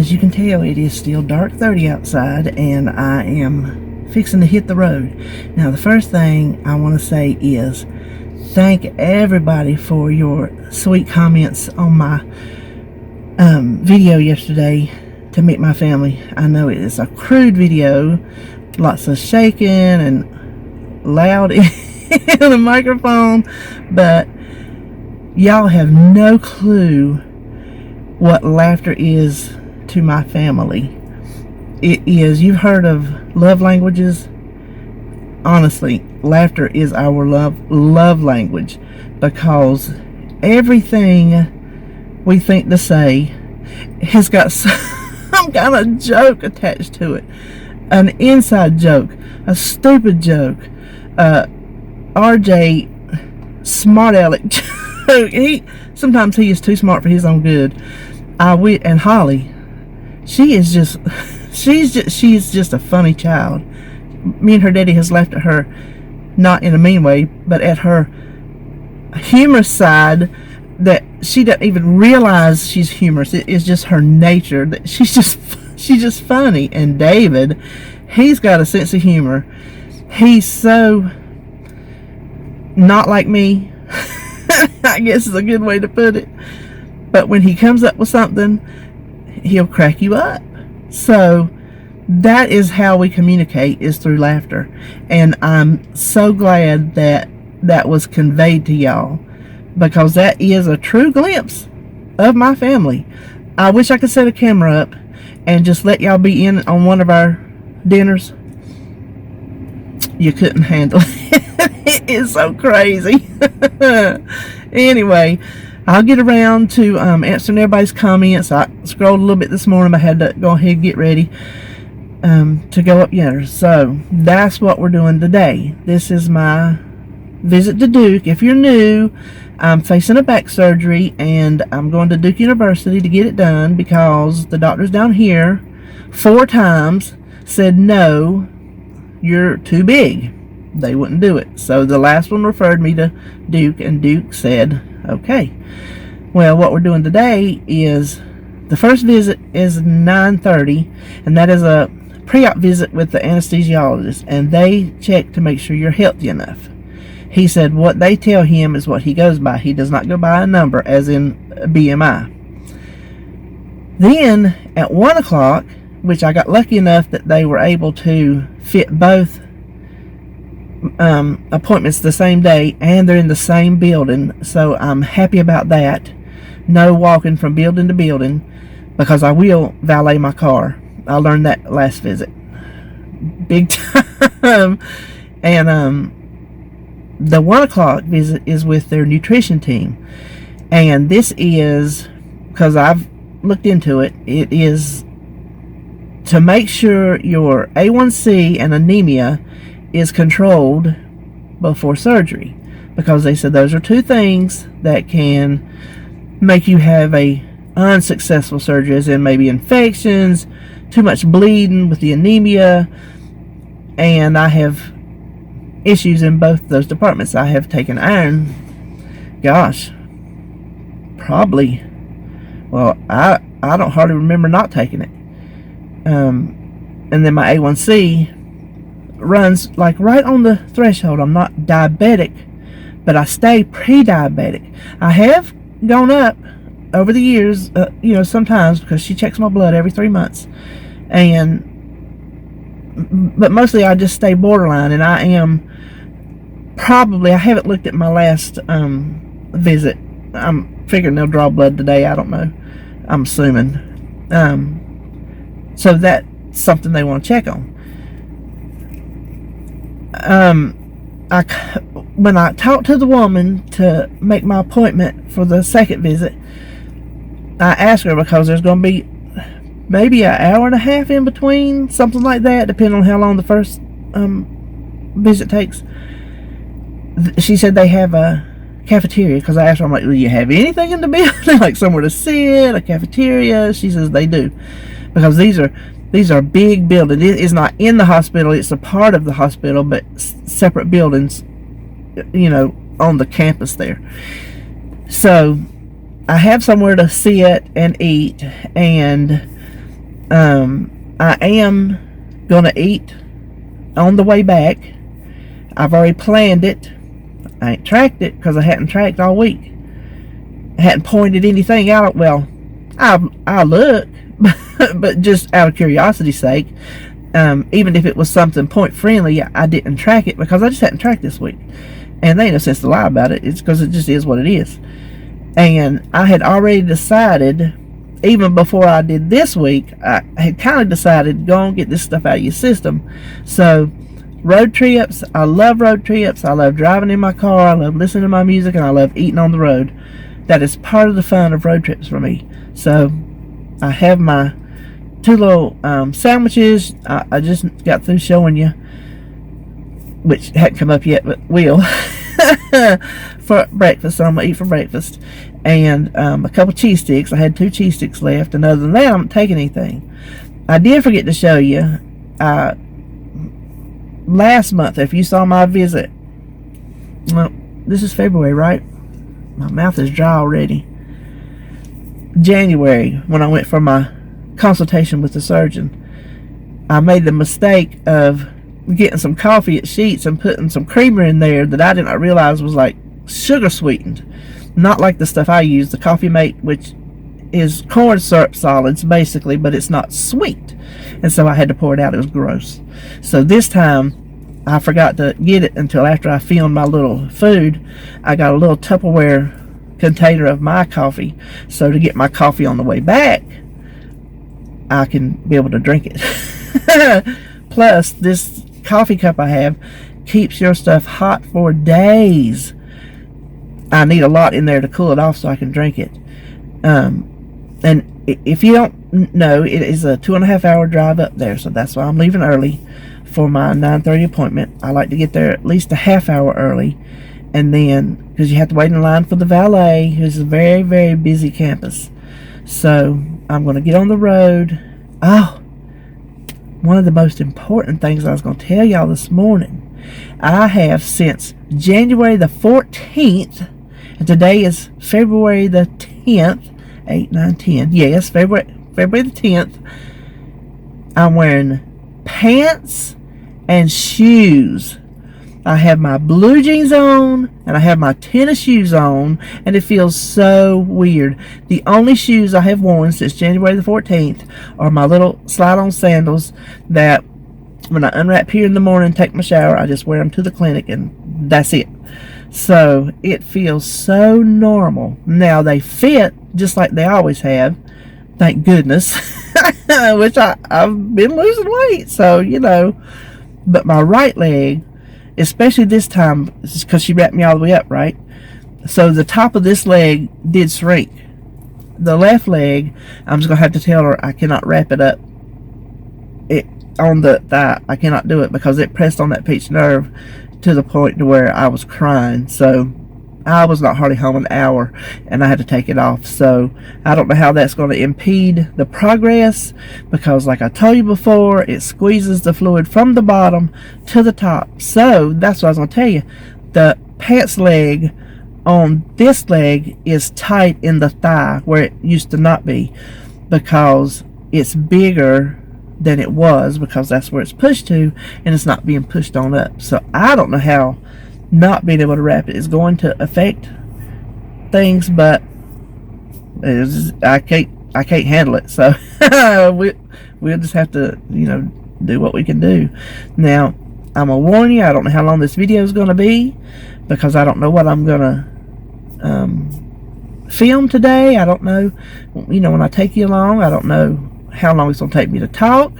as you can tell, it is still dark 30 outside, and I am fixing to hit the road. Now, the first thing I want to say is thank everybody for your sweet comments on my video yesterday to meet my family. I know it is a crude video, lots of shaking and loud in the microphone, but y'all have no clue what laughter is to my family. It is, you've heard of love languages. Honestly, laughter is our love language, because everything we think to say has got some kind of joke attached to it. An inside joke, a stupid joke, RJ smart aleck joke. Sometimes he is too smart for his own good. And Holly, she's just a funny child. Me and her daddy has laughed at her, not in a mean way, but at her humorous side, that she doesn't even realize she's humorous. It is just her nature that she's just funny. And David, he's got a sense of humor. He's so not like me, I guess is a good way to put it. But when he comes up with something, he'll crack you up. So that is how we communicate, is through laughter. And I'm so glad that that was conveyed to y'all, because that is a true glimpse of my family. I wish I could set a camera up and just let y'all be in on one of our dinners. You couldn't handle it. It is so crazy. Anyway, I'll get around to answering everybody's comments. I scrolled a little bit this morning. I had to go ahead and get ready to go up yonder. So that's what we're doing today. This is my visit to Duke. If you're new, I'm facing a back surgery, and I'm going to Duke University to get it done, because the doctors down here 4 times said, no, you're too big. They wouldn't do it. So the last one referred me to Duke, and Duke said, okay. Well, what we're doing today is, the first visit is 9:30, and that is a pre-op visit with the anesthesiologist, and they check to make sure you're healthy enough. He said what they tell him is what he goes by. He does not go by a number, as in BMI. Then at 1 o'clock, which I got lucky enough that they were able to fit both appointments the same day, and they're in the same building, so I'm happy about that. No walking from building to building, because I will valet my car. I learned that last visit, big time. And the 1 o'clock visit is with their nutrition team, and this is, because I've looked into it, it is to make sure your A1C and anemia is controlled before surgery, because they said those are 2 things that can make you have a unsuccessful surgery, as in maybe infections, too much bleeding with the anemia. And I have issues in both those departments. I have taken iron, gosh, probably, well, I don't hardly remember not taking it. And then my A1C runs like right on the threshold. I'm not diabetic, but I stay pre-diabetic. I have gone up over the years, sometimes, because she checks my blood every 3 months, but mostly I just stay borderline. And I am probably, I haven't looked at my last visit. I'm figuring they'll draw blood today. I don't know. I'm assuming. So that's something they want to check on. When I talked to the woman to make my appointment for the second visit, I asked her, because there's going to be maybe an hour and a half in between, something like that, depending on how long the first visit takes. She said they have a cafeteria, because I asked her, I'm like, do you have anything in the building, like somewhere to sit, a cafeteria? She says they do, because these are big buildings. It is not in the hospital, it's a part of the hospital, but separate buildings, on the campus there. So I have somewhere to sit and eat, and I am gonna eat on the way back. I've already planned it. I ain't tracked it because I hadn't tracked all week. I hadn't pointed anything out. Well, I look, but just out of curiosity's sake, even if it was something point friendly, I didn't track it because I just hadn't tracked this week. And there ain't no sense to lie about it. It's because it just is what it is. And I had already decided, even before I did this week, I had kind of decided, go and get this stuff out of your system. So, road trips, I love road trips. I love driving in my car. I love listening to my music, and I love eating on the road. That is part of the fun of road trips for me. So, I have my 2 little sandwiches. I just got through showing you, which hadn't come up yet, but will. For breakfast, so I'm gonna eat for breakfast, and a couple cheese sticks. I had 2 cheese sticks left, and other than that, I'm not taking anything. I did forget to show you last month, if you saw my visit. Well, this is February, right? My mouth is dry already. January, when I went for my consultation with the surgeon, I made the mistake of getting some coffee at Sheetz and putting some creamer in there that I didn't realize was like sugar sweetened, not like the stuff I use, the Coffee Mate, which is corn syrup solids basically, but it's not sweet, and so I had to pour it out. It was gross. So this time I forgot to get it until after I filmed my little food. I got a little Tupperware container of my coffee, so to get my coffee on the way back, I can be able to drink it. Plus, this coffee cup I have keeps your stuff hot for days. I need a lot in there to cool it off so I can drink it. And if you don't know, it is a 2.5 hour drive up there, so that's why I'm leaving early for my 9:30 appointment. I like to get there at least a half hour early, and then because you have to wait in line for the valet, who's a very, very busy campus. So I'm going to get on the road. Oh, one of the most important things I was going to tell y'all this morning. I have since January the 14th, and today is February the 10th, 8, 9, 10. Yes, February the 10th. I'm wearing pants and shoes. I have my blue jeans on, and I have my tennis shoes on, and it feels so weird. The only shoes I have worn since January the 14th are my little slide-on sandals that when I unwrap here in the morning, take my shower, I just wear them to the clinic, and that's it. So it feels so normal. Now they fit just like they always have, thank goodness, which I've been losing weight, so, you know. But my right leg, especially this time, because she wrapped me all the way up, right? So the top of this leg did shrink. The left leg, I'm just going to have to tell her I cannot wrap it up on the thigh. I cannot do it because it pressed on that pinched nerve to the point to where I was crying. So I was not hardly home an hour, and I had to take it off. So I don't know how that's going to impede the progress, because like I told you before, it squeezes the fluid from the bottom to the top. So that's what I was going to tell you. The pants leg on this leg is tight in the thigh where it used to not be, because it's bigger than it was, because that's where it's pushed to, and it's not being pushed on up. So I don't know how not being able to wrap it is going to affect things, but I can't handle it. So we'll just have to, you know, do what we can do. Now, I'm gonna warn you, I don't know how long this video is gonna be, because I don't know what I'm gonna film today. I don't know, you know, when I take you along, I don't know how long it's gonna take me to talk.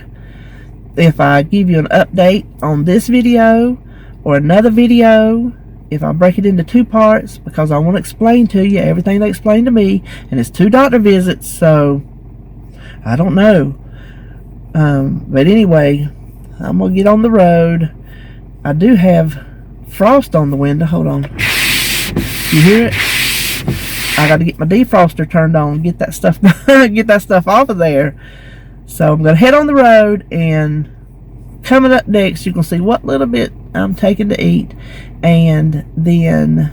If I give you an update on this video or another video, if I break it into 2 parts, because I want to explain to you everything they explained to me, and it's 2 doctor visits, so I don't know. But anyway, I'm gonna get on the road. I do have frost on the window. Hold on, you hear it? I got to get my defroster turned on, get that stuff get that stuff off of there. So I'm gonna head on the road, and coming up next, you can see what little bit I'm taking to eat. And then,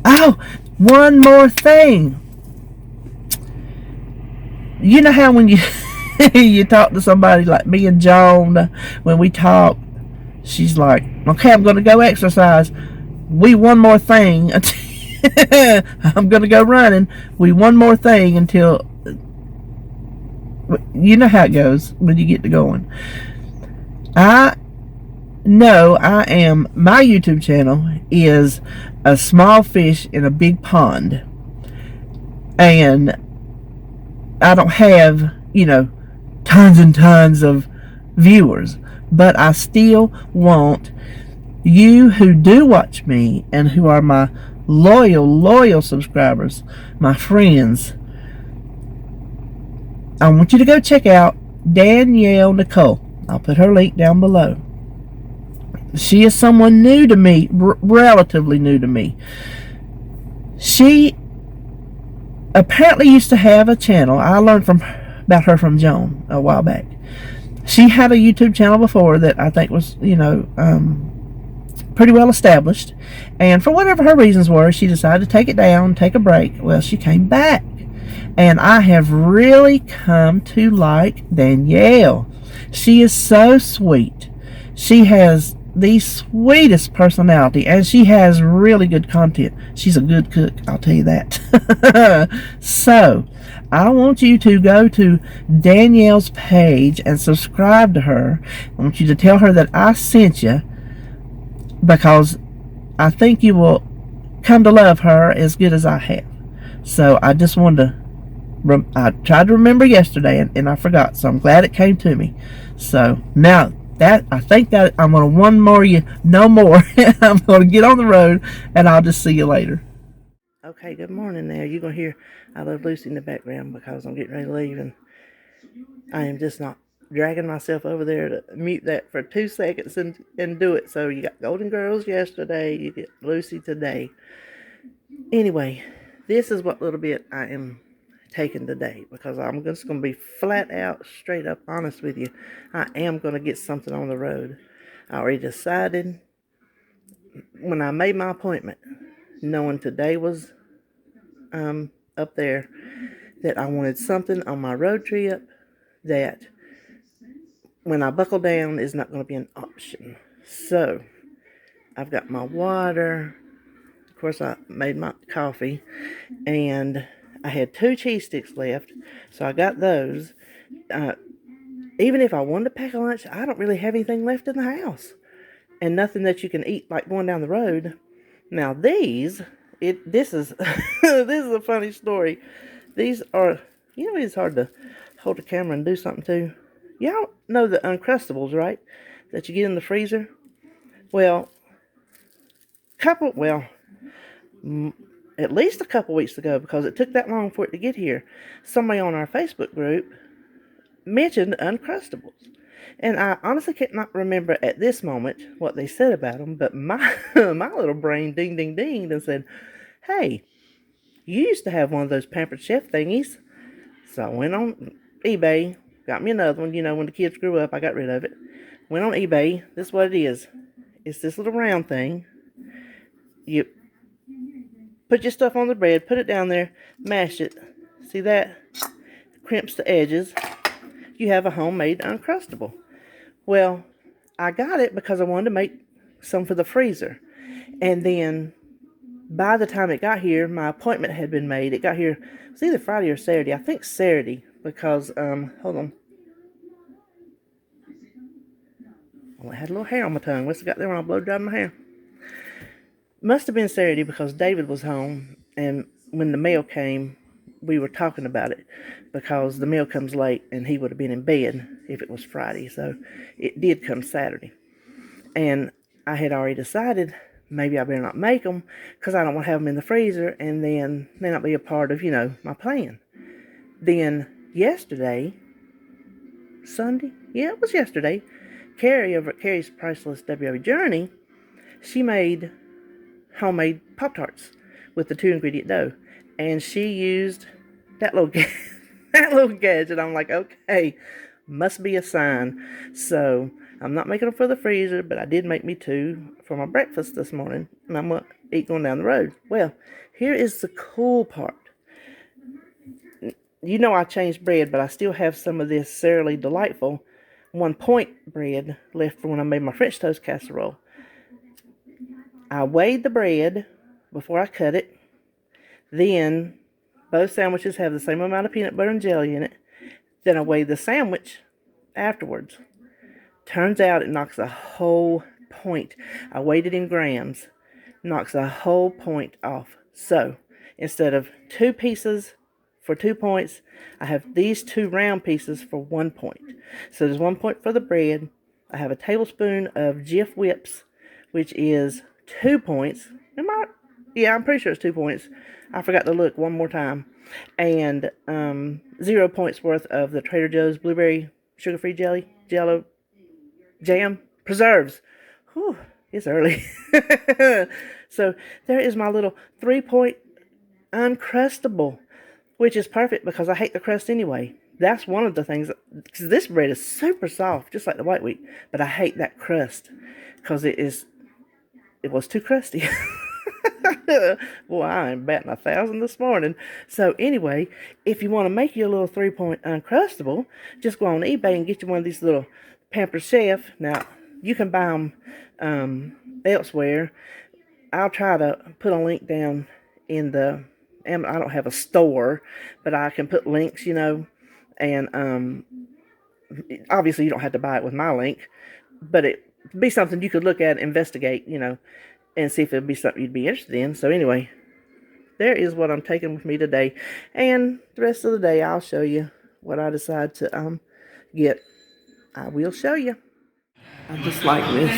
oh, one more thing. You know how when you you talk to somebody like me and Joan, when we talk, she's like, okay, I'm going to go exercise. We one more thing. I'm going to go running. We one more thing until, you know how it goes when you get to going. I know my YouTube channel is a small fish in a big pond. And I don't have, tons and tons of viewers. But I still want you who do watch me and who are my loyal subscribers, my friends, I want you to go check out Danielle Nicole. I'll put her link down below. She is someone new to me, relatively new to me. She apparently used to have a channel. I learned about her from Joan a while back. She had a YouTube channel before that I think was, pretty well established. And for whatever her reasons were, she decided to take it down, take a break. Well, she came back. And I have really come to like Danielle. She is so sweet. She has the sweetest personality, and she has really good content. She's a good cook, I'll tell you that. So, I want you to go to Danielle's page and subscribe to her. I want you to tell her that I sent you, because I think you will come to love her as good as I have. So, I just wanted to I tried to remember yesterday and I forgot, so I'm glad it came to me. So now that I think that I'm going to one more you no more. I'm going to get on the road and I'll just see you later. Okay, good morning there. You're going to hear I Love Lucy in the background because I'm getting ready to leave, and I am just not dragging myself over there to mute that for 2 seconds and do it. So you got Golden Girls yesterday, you get Lucy today. Anyway, this is what little bit I am taken today, because I'm just going to be flat out, straight up honest with you. I am going to get something on the road. I already decided when I made my appointment, knowing today was up there, that I wanted something on my road trip that when I buckle down is not going to be an option. So I've got my water. Of course, I made my coffee, and I had 2 cheese sticks left, so I got those. Even if I wanted to pack a lunch, I don't really have anything left in the house, and nothing that you can eat like going down the road. Now this is this is a funny story. These are, it's hard to hold the camera and do something too. Y'all know the Uncrustables, right? That you get in the freezer. Well, at least a couple weeks ago, because it took that long for it to get here, somebody on our Facebook group mentioned Uncrustables. And I honestly cannot remember at this moment what they said about them, but my my little brain dinged and said, hey, you used to have one of those Pampered Chef thingies. So I went on eBay, got me another one. When the kids grew up, I got rid of it. Went on eBay. This is what it is. It's this little round thing. You put your stuff on the bread, put it down there, mash it. See that? Crimps the edges. You have a homemade Uncrustable. Well, I got it because I wanted to make some for the freezer. And then by the time it got here, my appointment had been made. It got here, it was either Friday or Saturday. I think Saturday, because, hold on. Well, I had a little hair on my tongue. Must have got there when I blow dried my hair. Must have been Saturday, because David was home, and when the mail came, we were talking about it, because the mail comes late and he would have been in bed if it was Friday. So it did come Saturday, and I had already decided maybe I better not make them, because I don't want to have them in the freezer and then they not be a part of my plan. Then yesterday, Sunday, it was yesterday, Carrie over at Carrie's Priceless WW Journey, she made homemade Pop-Tarts with the 2-ingredient dough, and she used that little gadget. I'm like, okay, must be a sign. So I'm not making them for the freezer, but I did make me 2 for my breakfast this morning, and I'm going to eat going down the road. Well, here is the cool part. you know I changed bread, but I still have some of this Cereally Delightful 1 point bread left for when I made my French toast casserole. I weighed the bread before I cut it. Then both sandwiches have the same amount of peanut butter and jelly in it. Then I weighed the sandwich afterwards. Turns out it knocks a whole point. I weighed it in grams. Knocks a whole point off. So instead of 2 pieces for 2 points, I have these 2 round pieces for 1 point. So there's 1 point for the bread. I have a tablespoon of Jif Whips, which is 2 points. Yeah, I'm pretty sure it's 2 points. I forgot to look one more time. And 0 points worth of the Trader Joe's blueberry sugar-free jello jam preserves. Whew, it's early. So there is my little 3-point Uncrustable, which is perfect because I hate the crust anyway. That's one of the things, because this bread is super soft, just like the white wheat, but I hate that crust because it was too crusty. Well, I am batting 1,000 this morning. So anyway, if you want to make your little 3-point Uncrustable, just go on eBay and get you one of these little Pampered Chef. Now, you can buy them elsewhere. I'll try to put a link down in the, I don't have a store, but I can put links, and obviously you don't have to buy it with my link, but it'd be something you could look at, investigate, and see if it'd be something you'd be interested in. So anyway, there is what I'm taking with me today, and the rest of the day I'll show you what I decide to get. I will show you. I just like this.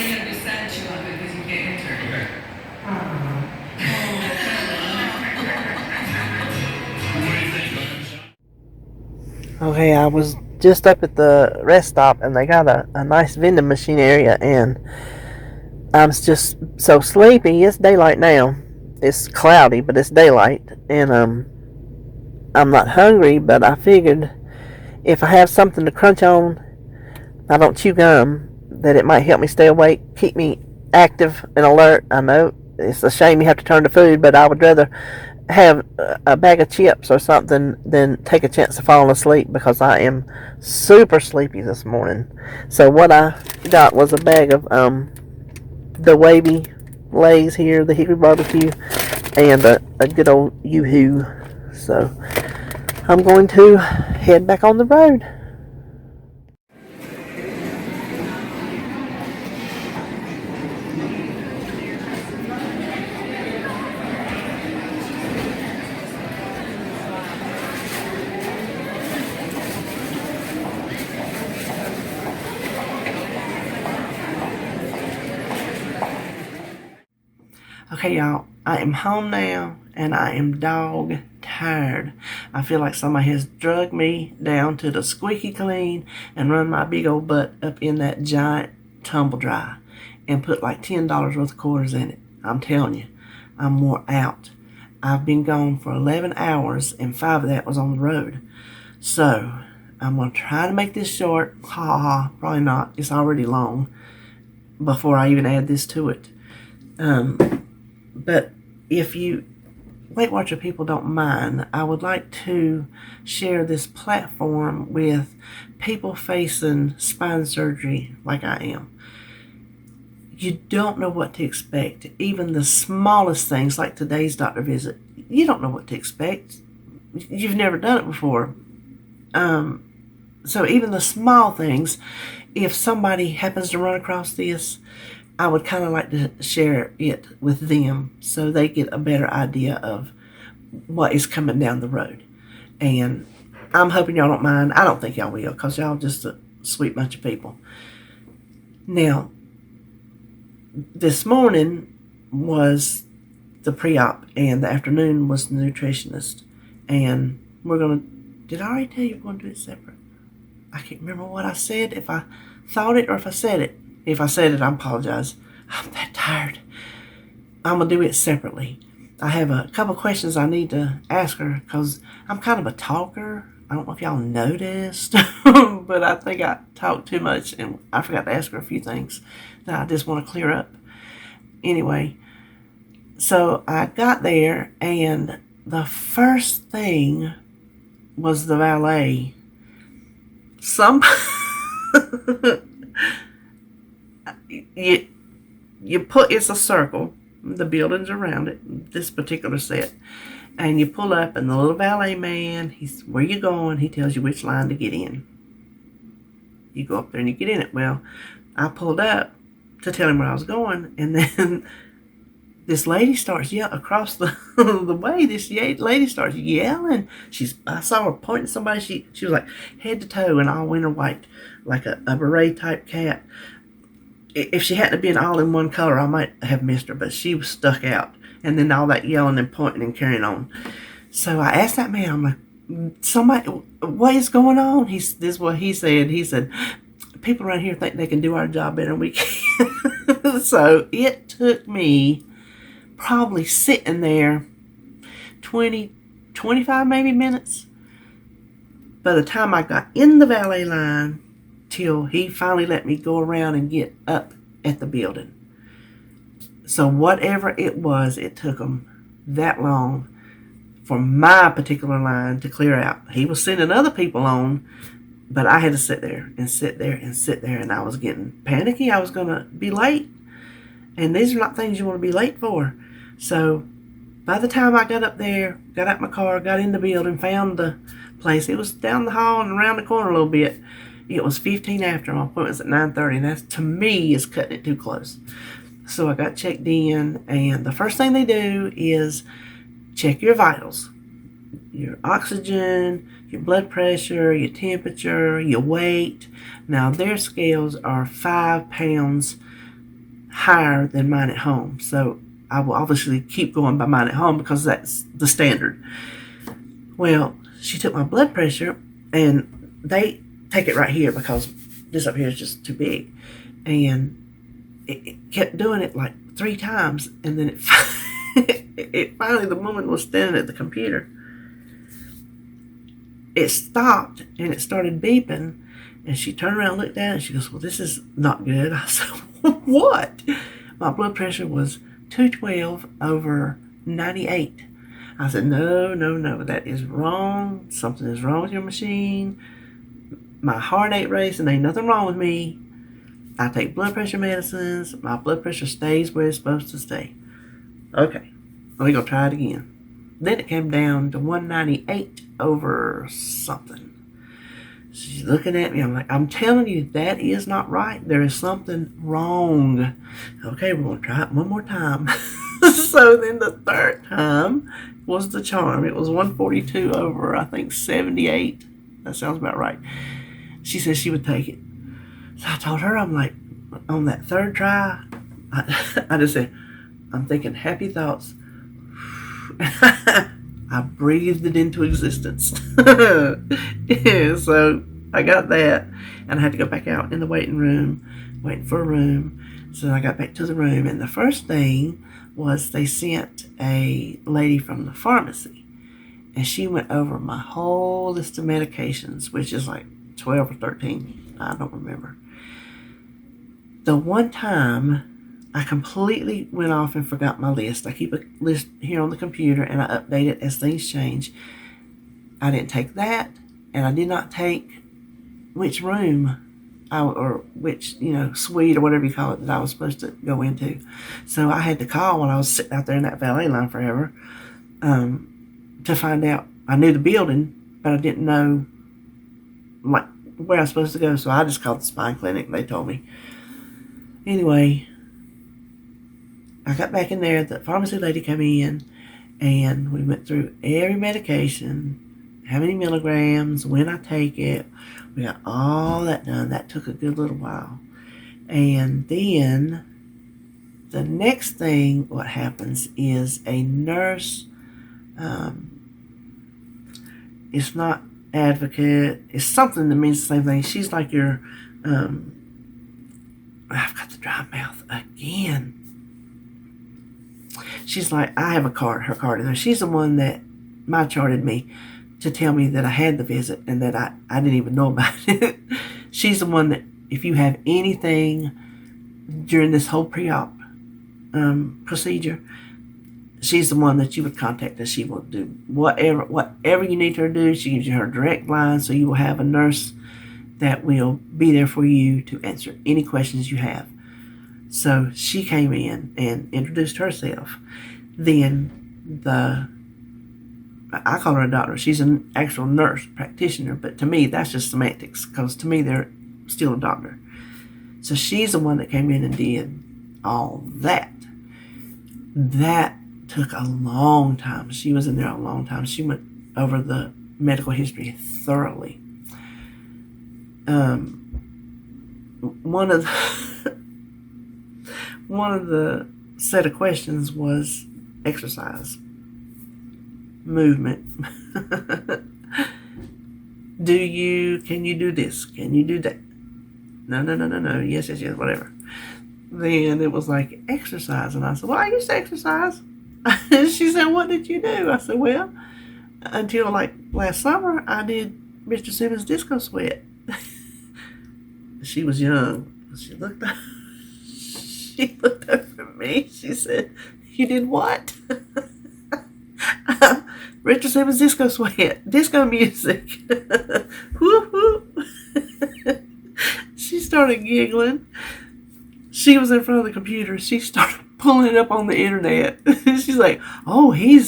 Okay, I was just up at the rest stop, and they got a nice vending machine area, and I'm just so sleepy. It's daylight now. It's cloudy, but it's daylight, and I'm not hungry, but I figured if I have something to crunch on, I don't chew gum, that it might help me stay awake, keep me active and alert. I know it's a shame you have to turn to food, but I would rather have a bag of chips or something than take a chance of falling asleep, because I am super sleepy this morning. So what I got was a bag of the wavy Lays here, the Hickory Barbecue, and a good old Yoo-Hoo. So I'm going to head back on the road. Okay, y'all, I am home now, and I am dog tired. I feel like somebody has drugged me down to the squeaky clean and run my big old butt up in that giant tumble dry and put like $10 worth of quarters in it. I'm telling you, I'm wore out. I've been gone for 11 hours, and 5 of that was on the road. So I'm going to try to make this short. Probably not. It's already long before I even add this to it. But if you Weight Watcher people don't mind, I would like to share this platform with people facing spine surgery like I am. You don't know what to expect. Even the smallest things, like today's doctor visit, you don't know what to expect. You've never done it before. So even the small things, if somebody happens to run across this, I would kind of like to share it with them so they get a better idea of what is coming down the road. And I'm hoping y'all don't mind. I don't think y'all will, because y'all just a sweet bunch of people. Now, this morning was the pre-op, and the afternoon was the nutritionist. And we're going to... Did I already tell you we're going to do it separate? I can't remember what I said, if I thought it or if I said it. If I said it, I apologize. I'm that tired. I'm going to do it separately. I have a couple questions I need to ask her, because I'm kind of a talker. I don't know if y'all noticed, but I think I talk too much, and I forgot to ask her a few things that I just want to clear up. Anyway, so I got there, and the first thing was the valet. Some you put, it's a circle, the buildings around it, this particular set, and you pull up, and the little valet man, he's, where you going? He tells you which line to get in. You go up there and you get in it. Well, I pulled up to tell him where I was going, and then this lady starts yelling across the the way. This lady starts yelling. I saw her pointing at somebody. She was like head to toe in all winter white, like a beret type cat. If she hadn't been all in one color, I might have missed her, but she was stuck out. And then all that yelling and pointing and carrying on. So I asked that man, I'm like, somebody, what is going on? This is what he said. He said, people around here think they can do our job better than we can. So it took me probably sitting there 20, 25 maybe minutes by the time I got in the valet line till he finally let me go around and get up at the building. So whatever it was, it took him that long for my particular line to clear out. He was sending other people on, but I had to sit there and sit there and sit there, and I was getting panicky. I was going to be late, and these are not things you want to be late for. So by the time I got up there, got out my car, got in the building, found the place, it was down the hall and around the corner a little bit. It was 15 after. My appointment was at 9:30, and that, to me, is cutting it too close. So I got checked in, and the first thing they do is check your vitals. Your oxygen, your blood pressure, your temperature, your weight. Now, their scales are 5 pounds higher than mine at home. So I will obviously keep going by mine at home because that's the standard. Well, she took my blood pressure, and they take it right here because this up here is just too big. And it kept doing it like 3 times, and then it finally, the woman was standing at the computer. It stopped, and it started beeping, and she turned around and looked at it, and she goes, well, this is not good. I said, what? My blood pressure was 212/98. I said, no, that is wrong. Something is wrong with your machine. My heart ain't racing. Ain't nothing wrong with me. I take blood pressure medicines. My blood pressure stays where it's supposed to stay. Okay, let me go try it again. Then it came down to 198/something. She's looking at me. I'm like, I'm telling you, that is not right. There is something wrong. Okay, we're going to try it one more time. So then the third time was the charm. It was 142/78. That sounds about right. She said she would take it. So I told her, I'm like, on that third try, I just said, I'm thinking happy thoughts. I breathed it into existence. Yeah, so I got that, and I had to go back out in the waiting room, waiting for a room. So I got back to the room, and the first thing was they sent a lady from the pharmacy, and she went over my whole list of medications, which is like 12 or 13. I don't remember. The one time I completely went off and forgot my list. I keep a list here on the computer, and I update it as things change. I didn't take that, and I did not take which room or which, suite or whatever you call it that I was supposed to go into. So I had to call when I was sitting out there in that valet line forever to find out. I knew the building, but I didn't know like where I was supposed to go. So I just called the spine clinic, and they told me. Anyway, I got back in there. The pharmacy lady came in, and we went through every medication, how many milligrams, when I take it. We got all that done. That took a good little while. And then the next thing, what happens is a nurse, it's not advocate, it's something that means the same thing. She's like your, I've got the dry mouth again. She's like, I have her card in there. She's the one that charted me to tell me that I had the visit and that I didn't even know about it. She's the one that, if you have anything during this whole pre-op procedure, she's the one that you would contact, and she will do whatever you need her to do. She gives you her direct line, so you will have a nurse that will be there for you to answer any questions you have. So she came in and introduced herself. Then I call her a doctor. She's an actual nurse practitioner, but to me, that's just semantics, because to me, they're still a doctor. So she's the one that came in and did all that. That took a long time. She was in there a long time. She went over the medical history thoroughly. One of the set of questions was exercise, movement. Can you do this? Can you do that? No. Yes, whatever. Then it was like exercise, and I said, well, I used to exercise. And she said, what did you do? I said, well, until like last summer, I did Mr. Simmons' disco sweat. She was young. She looked over at me. She said, you did what? Richard Simmons' disco sweat, disco music. Whoop, whoop. She started giggling. She was in front of the computer. She started pulling it up on the internet. She's like, oh, I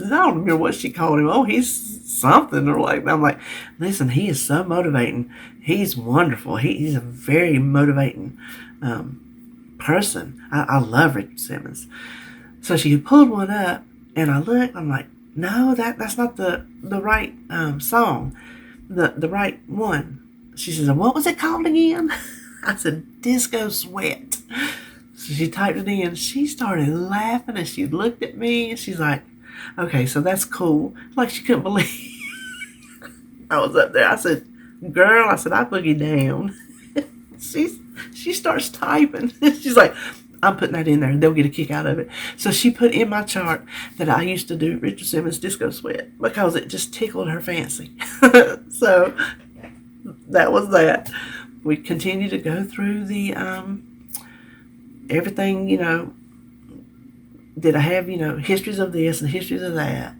don't remember what she called him. Oh, he's something. Or like, I'm like, listen, he is so motivating. He's wonderful. He's a very motivating person. I love Richard Simmons. So she pulled one up, and I looked. I'm like, no, that's not the right song, the right one. She says, what was it called again? I said, Disco Sweat. So she typed it in. She started laughing, and she looked at me, and she's like, okay, so that's cool. Like she couldn't believe I was up there. I said, girl, I boogie down. She starts typing. She's like, I'm putting that in there. They'll get a kick out of it. So she put in my chart that I used to do Richard Simmons' Disco Sweat because it just tickled her fancy. So that was that. We continue to go through the everything, did I have, histories of this and histories of that.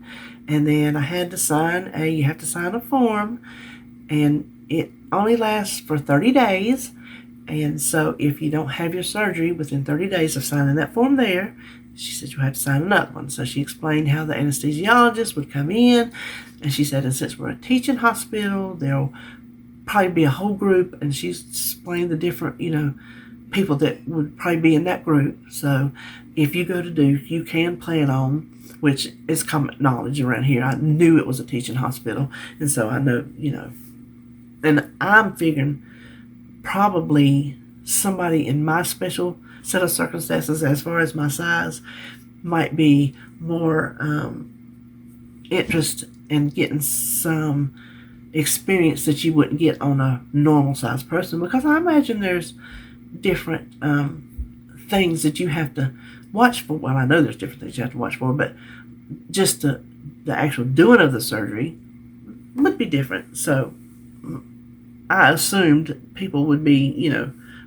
And then I had to you have to sign a form, and it only lasts for 30 days. And so if you don't have your surgery within 30 days of signing that form there, she said you had to sign another one. So she explained how the anesthesiologist would come in, and she said, and since we're a teaching hospital, there'll probably be a whole group, and she explained the different, people that would probably be in that group. So if you go to Duke, you can plan on, which is common knowledge around here. I knew it was a teaching hospital, and so I know, and I'm figuring probably somebody in my special set of circumstances, as far as my size, might be more interest in getting some experience that you wouldn't get on a normal size person, because I imagine there's different things that you have to watch for. Well, I know there's different things you have to watch for, but just the actual doing of the surgery would be different. So I assumed people would be,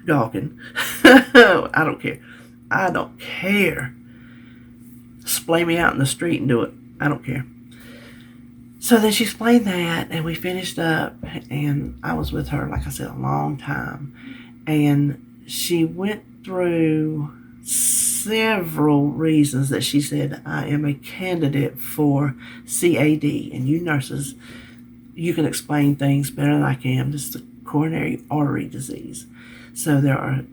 gawking. I don't care. Splay me out in the street and do it. I don't care. So then she explained that, and we finished up, and I was with her, like I said, a long time. And she went through several reasons that she said, I am a candidate for CAD, and you nurses, you can explain things better than I can. This is the coronary artery disease. So there are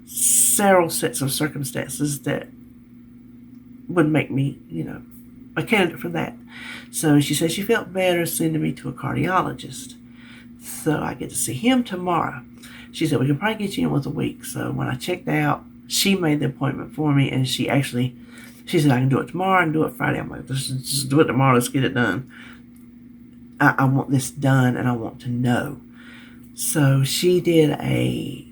several sets of circumstances that would make me, a candidate for that. So she said she felt better sending me to a cardiologist. So I get to see him tomorrow. She said, we can probably get you in with a week. So when I checked out, she made the appointment for me, and she said, I can do it tomorrow and do it Friday. I'm like, just do it tomorrow. Let's get it done. I want this done, and I want to know. So she did a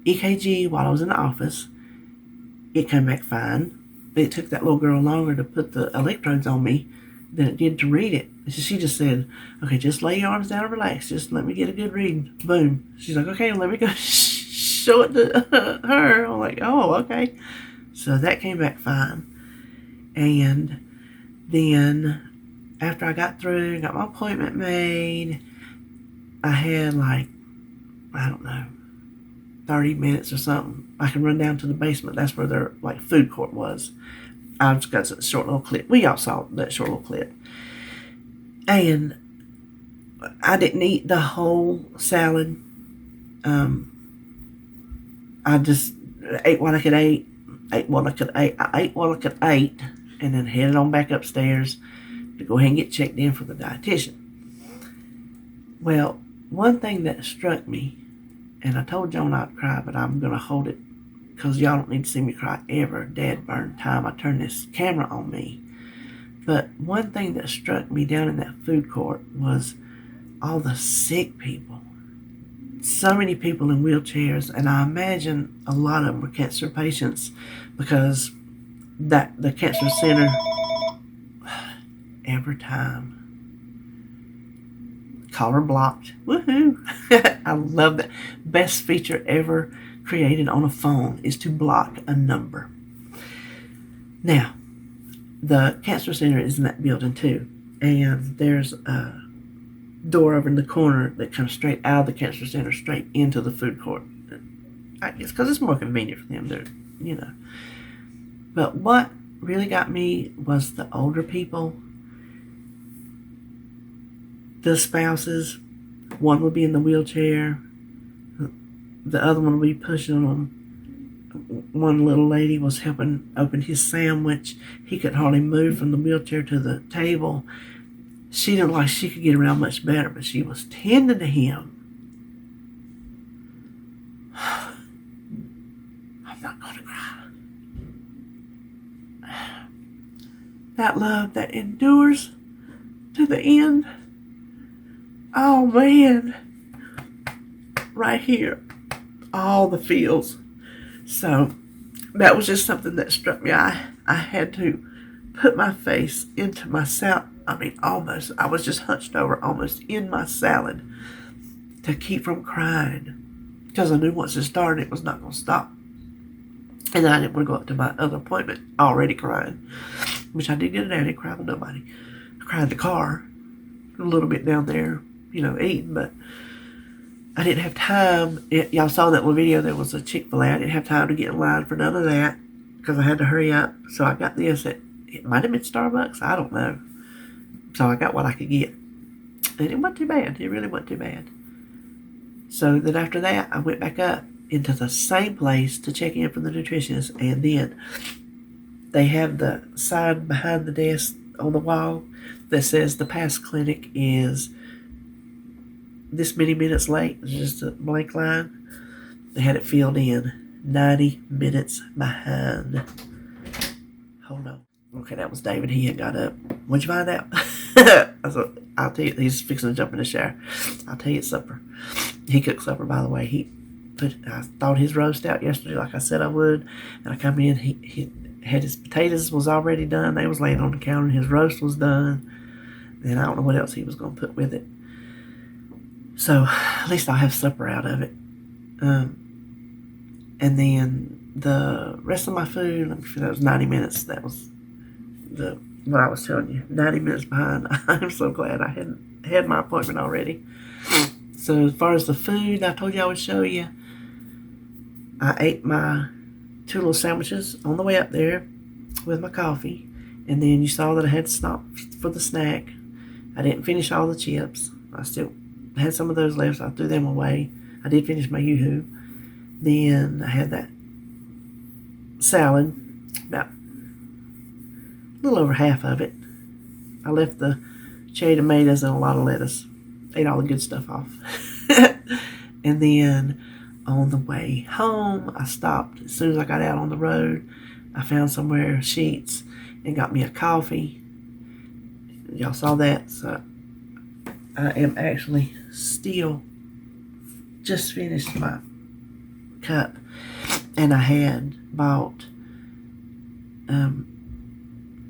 EKG while I was in the office. It came back fine. It took that little girl longer to put the electrodes on me than it did to read it. So she just said, okay, just lay your arms down and relax. Just let me get a good reading. Boom. She's like, okay, let me go show it to her. I'm like, oh, okay. So that came back fine. And then after I got through, got my appointment made, I had like, I don't know, 30 minutes or something. I can run down to the basement. That's where their like food court was. I just got a short little clip. We all saw that short little clip. And I didn't eat the whole salad. I just ate what I could eat. I ate what I could eat, and then headed on back upstairs to go ahead and get checked in for the dietitian. Well, one thing that struck me, and I told Joan I'd cry, but I'm going to hold it because y'all don't need to see me cry ever. Dad burned time I turned this camera on me. But one thing that struck me down in that food court was all the sick people. So many people in wheelchairs, and I imagine a lot of them were cancer patients because the cancer center, every time, caller blocked. Woohoo! I love that. Best feature ever created on a phone is to block a number. Now, the cancer center is in that building too, and there's a door over in the corner that comes straight out of the cancer center straight into the food court. I guess because it's more convenient for them. They're, you know. But what really got me was the older people, the spouses. One would be in the wheelchair, the other one would be pushing them. One little lady was helping open his sandwich. He could hardly move from the wheelchair to the table. She didn't like she could get around much better, but she was tending to him. I'm not going to cry. That love that endures to the end. Oh man. Right here. All the feels. So that was just something that struck me. I had to put my face into my salad. I mean, almost. I was just hunched over, almost in my salad, to keep from crying, because I knew once it started, it was not going to stop. And then I didn't want to go up to my other appointment already crying, which I did get it. I didn't cry with nobody. I cried in the car, a little bit down there, eating, but I didn't have time. Y'all saw that little video. There was a Chick-fil-A. I didn't have time to get in line for none of that because I had to hurry up. So I got this. It might have been Starbucks. I don't know. So I got what I could get. And it wasn't too bad. It really wasn't too bad. So then after that, I went back up into the same place to check in for the nutritionist. And then they have the sign behind the desk on the wall that says the past clinic is this many minutes late. It's just a blank line. They had it filled in. 90 minutes behind. Hold on. Okay, that was David. He had got up. What'd you find out? I'll tell you, he's fixing to jump in the shower. I'll tell you it's supper. He cooked supper, by the way. I thawed his roast out yesterday like I said I would. And I come in, he had his potatoes was already done. They was laying on the counter. His roast was done. And I don't know what else he was going to put with it. So, at least I'll have supper out of it. And then the rest of my food, let me see, that was 90 minutes. That was what I was telling you. 90 minutes behind. I'm so glad I hadn't had my appointment already. So, as far as the food I told you I would show you, I ate my 2 little sandwiches on the way up there with my coffee. And then you saw that I had to stop for the snack. I didn't finish all the chips. I still had some of those left, so I threw them away. I did finish my yoo-hoo. Then I had that salad, about a little over half of it. I left the cherry tomatoes and a lot of lettuce. Ate all the good stuff off. And then on the way home, I stopped. As soon as I got out on the road, I found somewhere Sheets and got me a coffee. Y'all saw that, so I am actually still just finished my cup, and I had bought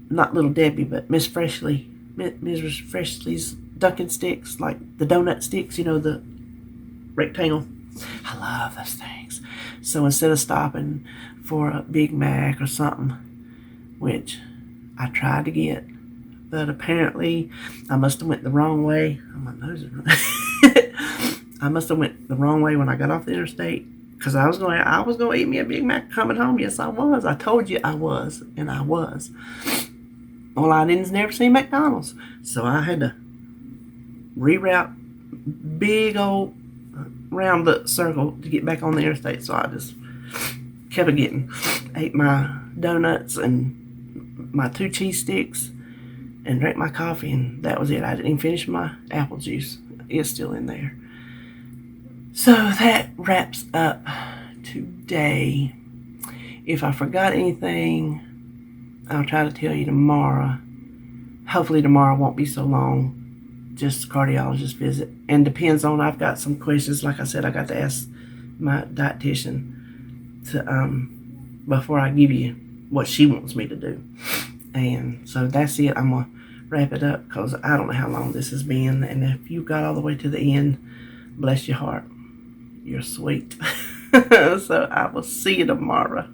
not Little Debbie, but Miss Freshly's Dunkin' sticks, like the donut sticks, the rectangle. I love those things. So instead of stopping for a Big Mac or something, which I tried to get, but apparently I must have went the wrong way. Oh, my nose is running. I must have went the wrong way when I got off the interstate, because I was going to eat me a Big Mac coming home. Yes, I was. I told you I was, and I was. Well, I didn't never see McDonald's, so I had to reroute big old round the circle to get back on the interstate. So I just kept getting, ate my donuts and my 2 cheese sticks and drank my coffee, and that was it. I didn't even finish my apple juice. It's still in there. So that wraps up today. If I forgot anything, I'll try to tell you tomorrow. Hopefully tomorrow won't be so long. Just cardiologist visit. And depends on, I've got some questions. Like I said, I got to ask my dietitian to before I give you what she wants me to do. And so that's it. I'm going to wrap it up because I don't know how long this has been. And if you got all the way to the end, bless your heart. You're sweet. So I will see you tomorrow.